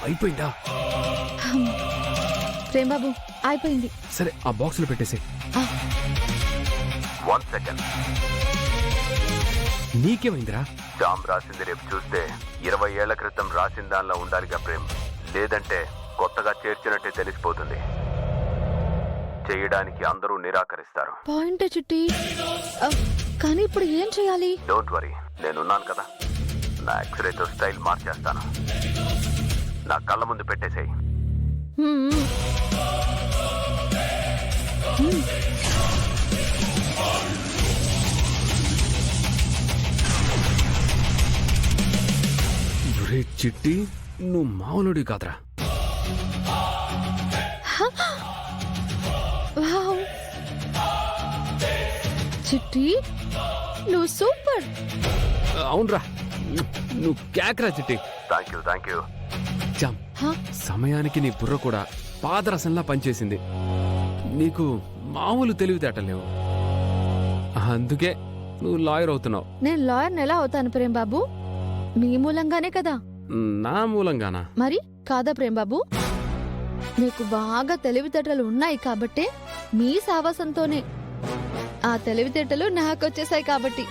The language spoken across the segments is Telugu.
అయిపోయిందా? ప్రేమ్ బాబు అయిపోయింది. సరే ఆ బాక్స్ లో పెట్టేసే. 1 సెకండ్. నీకేమైందిరా? జామ్ రాసింది రేపు చూస్తే 20 ఏళ్ల క్రితం రాసిన దానిలో ఉండాలిగా ప్రేమ్. లేదంటే కొత్తగా చేర్చినట్టే తెలిసిపోతుంది. చేయడానికి అందరూ నిరాకరిస్తారు. పాయింట్ చిట్టి. కానీ ఇప్పుడు ఏం చేయాలి? డోంట్ వరీ, నేనున్నాను కదా. నా ఎక్స్రేతో స్టైల్ మార్చేస్తాను. నా కళ్ళ ముందు పెట్టేసేయి. చిట్టి, నువ్వు మామూలుడి కాదురా. చిట్టి నువ్వు సూపర్. అవునరా, నువ్వు క్యాక్రా చిట్టి. Thank you. జామ్, సమయానికి నీ బుర్ర కూడా పాదరసంలా పనిచేసింది. నీకు మామూలు తెలివితేటలేవు, అందుకే నువ్వు లాయర్ అవుతున్నావు. నేను లాయర్ని ఎలా అవుతాను ప్రేమ్ బాబు? మీ మూలంగానే కదా. నా మూలంగానా? మరి కాదా ప్రేమ్ బాబు? మీకు బాగా తెలివితేటలు ఉన్నాయి కాబట్టే మీ సావాసంతోనే ఆ తెలివితేటలు నాకొచ్చేసాయి. కాబట్టి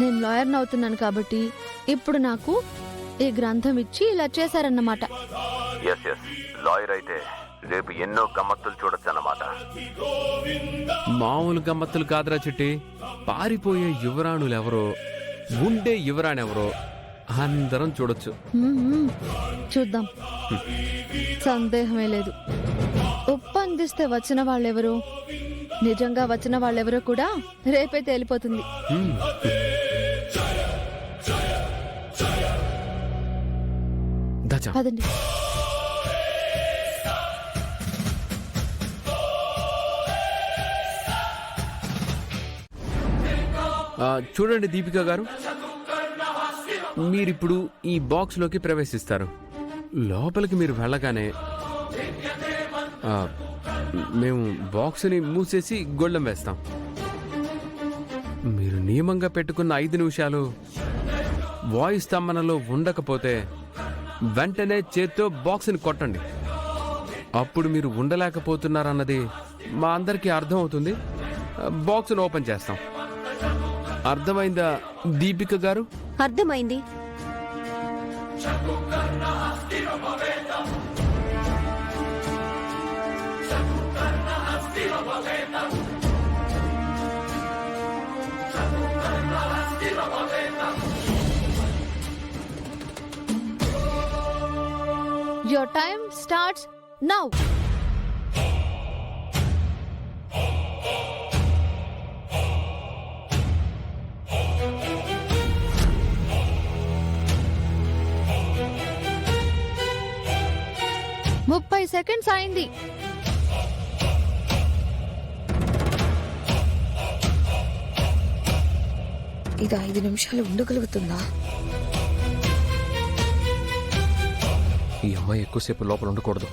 నేను లాయర్ని అవుతున్నాను కాబట్టి ఇప్పుడు నాకు ఈ గ్రంథం ఇచ్చి ఇలా చేశారన్నమాట. ఎస్ లాయర్ అయితే రేపు ఎన్నో గమ్మత్తులు చూడొచ్చు అన్నమాట. మామూలు గమ్మత్తులు కాదురా చిట్టి. పారిపోయే యువరాణులెవరో, ఉండే యువరాణెవరో అందరం చూడొచ్చు. చూద్దాం, సందేహమే లేదు. ఉప్పందిస్తే వచ్చిన వాళ్ళెవరో, నిజంగా వచ్చిన వాళ్ళెవరో కూడా రేపే తేలిపోతుంది. పదండి. చూడండి దీపిక గారు, మీరిప్పుడు ఈ బాక్స్ లోకి ప్రవేశిస్తారు. లోపలికి మీరు వెళ్ళగానే మేము బాక్స్ని మూసేసి గొళ్ళెం వేస్తాం. మీరు నియమంగా పెట్టుకున్న 5 నిమిషాలు వాయు స్తంభనలో ఉండకపోతే వెంటనే చేత్తో బాక్స్ని కొట్టండి. అప్పుడు మీరు ఉండలేకపోతున్నారన్నది మా అందరికీ అర్థం అవుతుంది. బాక్స్ను ఓపెన్ చేస్తాం. అర్థమైందా దీపిక గారు? అర్థమైంది. Your time starts now. ముప్పై సెకండ్స్ అయింది. ఇది 5 నిమిషాలు ఉండగలుగుతుందా? ఈ అమ్మాయి ఎక్కువసేపు లోపల ఉండకూడదు.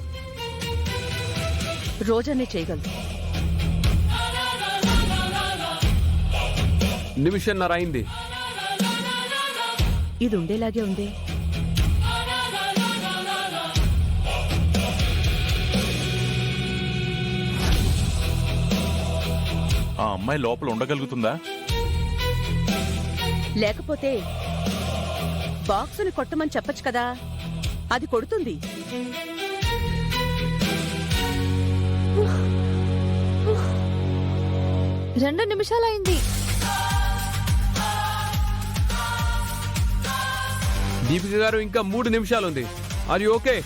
రోజనే చేయగలదు. నిమిషన్నర అయింది. ఇది ఉండేలాగే ఉంది. ఆ అమ్మాయి లోపల ఉండగలుగుతుందా? లేకపోతే బాక్సుని కొట్టమని చెప్పొచ్చు కదా, అది కొడుతుంది. రెండు నిమిషాలైంది. దీపిక గారు ఇంకా 3 నిమిషాలు ఉంది. అది ఓకే?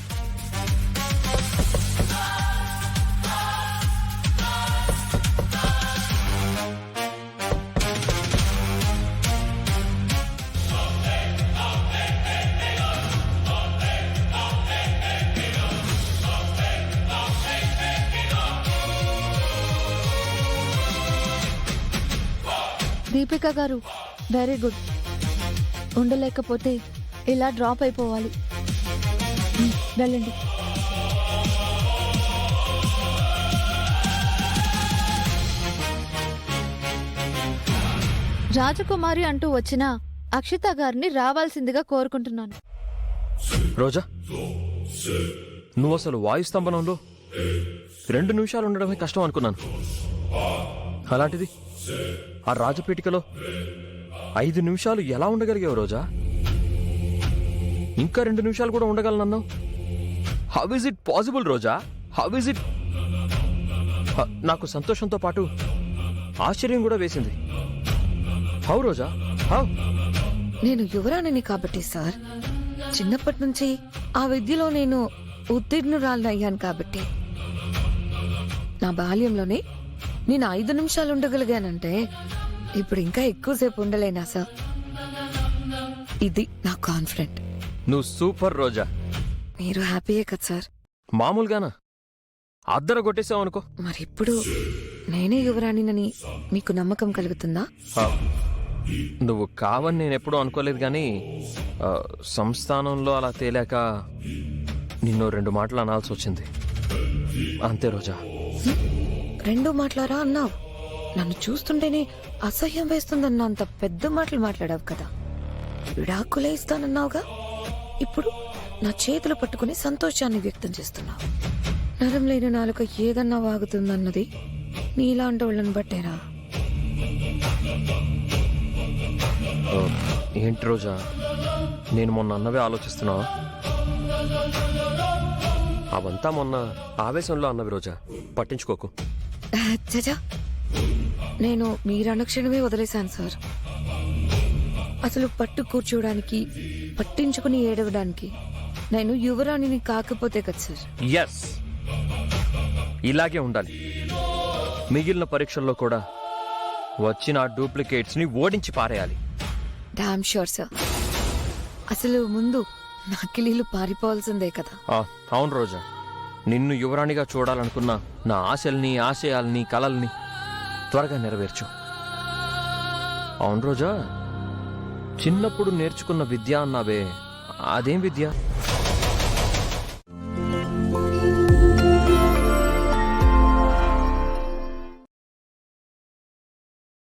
దీపిక గారు వెరీ గుడ్. ఉండలేకపోతే ఇలా డ్రాప్ అయిపోవాలి. వెళ్ళండి. రాజకుమారి అంటూ వచ్చిన అక్షిత గారిని రావాల్సిందిగా కోరుకుంటున్నాను. రోజా, నువ్వు అసలు వాయుస్తంభనంలో 2 నిమిషాలు ఉండడమే కష్టం అనుకున్నాను. అలాంటిది ఆ రాజపీఠికలో 5 నిమిషాలు ఎలా ఉండగలిగావు రోజా? ఇంకా 2 నిమిషాలు కూడా ఉండగలనన్నావు. How is it possible Roja? How is it? నాకు సంతోషంతో పాటు ఆశ్చర్యం కూడా వేసింది. How Roja, how? నేను యువరాణిని కాబట్టి సార్, చిన్నప్పటి నుంచి ఆ విద్యలో నేను ఉత్తీర్ణురాలయ్యాను కాబట్టి. నా బాల్యంలోనే నేను 5 నిమిషాలు ఉండగలిగానంటే ఇప్పుడు ఇంకా ఎక్కువసేపు ఉండలేనా సార్? ఇది నా కాన్ఫిడెంట్. నువ్వు సూపర్ రోజా. మీరు హ్యాపీయే కదా సార్? మామూలుగానా? అద్దర కొట్టేసావు అనుకో. మరి ఇప్పుడు నేనే యువరాణినని మీకు నమ్మకం కలుగుతుందా? నువ్వు కావని నేను ఎప్పుడూ అనుకోలేదు, కానీ సంస్థానంలో అలా తేలాక నిన్ను 2 మాటలు అనాల్సి వచ్చింది అంతే రోజా. 2 మాటలారా అన్నావు? నన్ను చూస్తుంటేనే అసహ్యం వేస్తుందన్న అంత పెద్ద మాటలు మాట్లాడావు కదా. విడాకులే ఇస్తానన్నావుగా, ఇప్పుడు నా చేతులు పట్టుకుని సంతోషాన్ని వ్యక్తం చేస్తున్నావు. నరం లేని నాలుక ఏదన్నా వాగుతుందన్నది నీలాంటి వాళ్ళని బట్టేరా? ఏంటి రోజా, నేను మొన్న అన్నవే ఆలోచిస్తున్నావా? అవంతా మొన్న ఆవేశంలో అన్నవి రోజా, పట్టించుకోకు. చచా, నేను మీరనుక్షణమే వదిలేశాను సార్. అసలు పట్టు కూర్చోడానికి, పట్టించుకుని ఏడవడానికి నేను యువరాణిని కాకపోతే కదా సార్. ఎస్, ఇలాగే ఉండాలి. మిగిలిన పరీక్షల్లో కూడా వచ్చిన డూప్లికేట్స్ ని ఓడించి పారేయాలి. Damn sure sir. అసలు ముందు నకిలీలు పారిపోవాల్సిందే కదా. అవును రోజా, నిన్ను యువరాణిగా చూడాలనుకున్న నా ఆశల్ని, ఆశయాల్ని, కలల్ని త్వరగా నెరవేర్చు. అవును రోజా, చిన్నప్పుడు నేర్చుకున్న విద్య అన్నావే, అదేం విద్య?